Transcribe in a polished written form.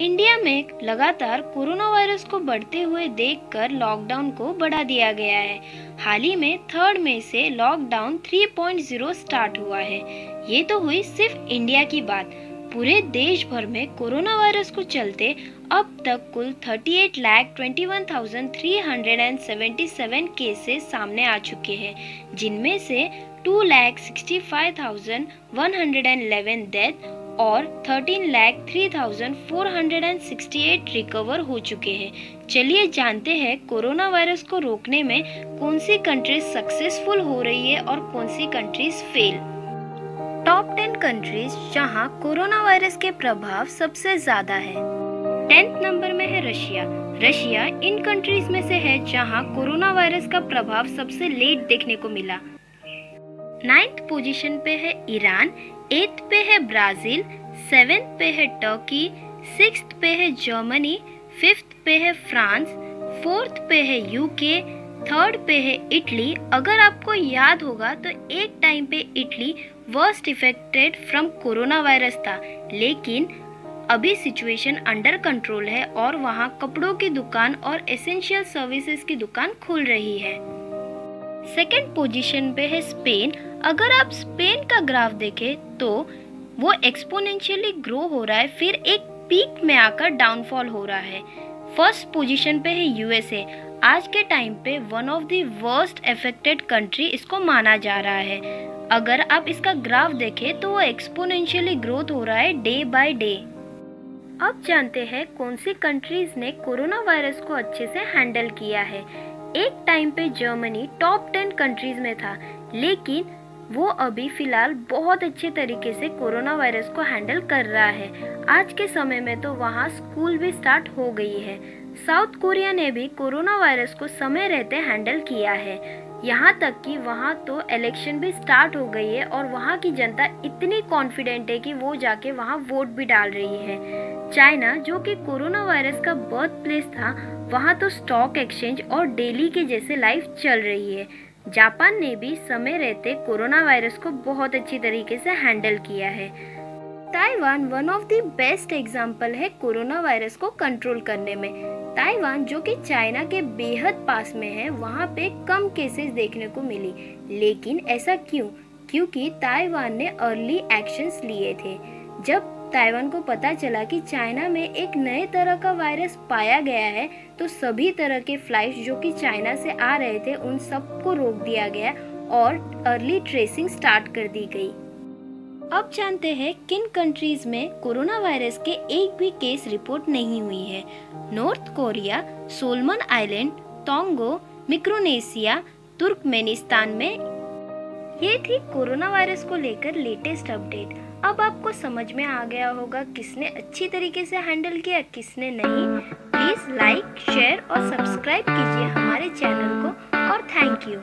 India में लगातार corona virus को बढ़ते हुए देखकर लॉकडाउन को बढ़ा दिया गया है। हाल ही में 3 मई से लॉकडाउन 3.0 स्टार्ट हुआ है। ये तो हुई सिर्फ इंडिया की बात। पूरे देश भर में कोरोना वायरस को चलते अब तक कुल 38,21,377 केसेस सामने आ चुके हैं, जिनमें से 2,65,111 डेथ और 13,03,468 रिकवर हो चुके हैं। चलिए जानते हैं कोरोना वायरस को रोकने में कौन सी कंट्रीज सक्सेसफुल हो रही है और कौन सी कंट्रीज फेल। टॉप 10 कंट्रीज जहां कोरोना वायरस के प्रभाव सबसे ज्यादा है। 10th नंबर में है रशिया। रशिया इन कंट्रीज में से है जहां कोरोना वायरस का प्रभाव सबसे लेट देखने को मिला। 9th पोजीशन पे है ईरान, 8th पे है ब्राजील, 7th पे है टर्की, 6th पे है जर्मनी, 5th पे है फ्रांस, 4th पे है यूके, 3rd पे है इटली। अगर आपको याद होगा तो एक टाइम पे Italy worst affected from corona virus था, लेकिन अभी सिचुएशन अंडर कंट्रोल है और वहाँ कपड़ों की दुकान और एसेंशियल सर्विसेज की दुकान खुल रही है। 2nd पोजीशन पे है स्पेन। अगर आप स्पेन का ग्राफ देखें तो वो एक्सपोनेंशियली ग्रो हो रहा है, फिर एक पीक में आकर डाउनफॉल हो रहा है। 1st पोजीशन पे है यूएसए। आज के टाइम पे one of the worst affected country इसको माना जा रहा है। अगर आप इसका ग्राफ देखें तो वो एक्सपोनेंशियली ग्रोथ हो रहा है डे बाय डे। अब जानते हैं कौन सी कंट्रीज ने कोरोना वायरस को अच्छे से हैंडल किया है। एक टाइम पे जर्मनी टॉप 10 कंट्रीज में था, लेकिन वो अभी फिलहाल बहुत अच्छे तरीके से कोरोना वायरस को हैंडल कर रहा है। आज के समय में तो वहाँ स्कूल भी स्टार्ट हो गई है। साउथ कोरिया ने भी कोरोना वायरस को समय रहते हैंडल किया है। यहाँ तक कि वहाँ तो इलेक्शन भी स्टार्ट हो गई है और वहाँ की जनता इतनी कॉन्फिडेंट है कि वो जाके वहाँ वोट भी डाल रही है। चाइना, जो कि कोरोना वायरस का बर्थ प्लेस था, वहाँ तो स्टॉक एक्सचेंज और दिल्ली के जैसे लाइफ चल रही है। जापान ने भी समय रहते कोरोना वायरस को बहुत अच्छी तरीके से हैंडल किया है। Taiwan one of the best example है कोरोना वायरस को कंट्रोल करने में। ताइवान, जो कि चाइना के बेहद पास में है, वहाँ पे कम केसेस देखने को मिली, लेकिन ऐसा क्यों? क्योंकि ताइवान ने अर्ली एक्शंस लिए थे। जब ताइवान को पता चला कि चाइना में एक नए तरह का वायरस पाया गया है, तो सभी तरह के फ्लाइट्स जो कि चाइना से आ रहे थे उन सबको रोक दिया गया और अर्ली ट्रेसिंग स्टार्ट कर दी गई। अब जानते हैं किन कंट्रीज में कोरोना वायरस के एक भी केस रिपोर्ट नहीं हुई है। North Korea, Solomon Island, Tonga, Micronesia, Turkmenistan में। ये थी कोरोना वायरस को लेकर लेटेस्ट अपडेट। अब आपको समझ में आ गया होगा किसने अच्छी तरीके से हैंडल किया, किसने नहीं। प्लीज लाइक, शेयर और सब्सक्राइब कीजिए हमारे चैनल को और थैंक यू।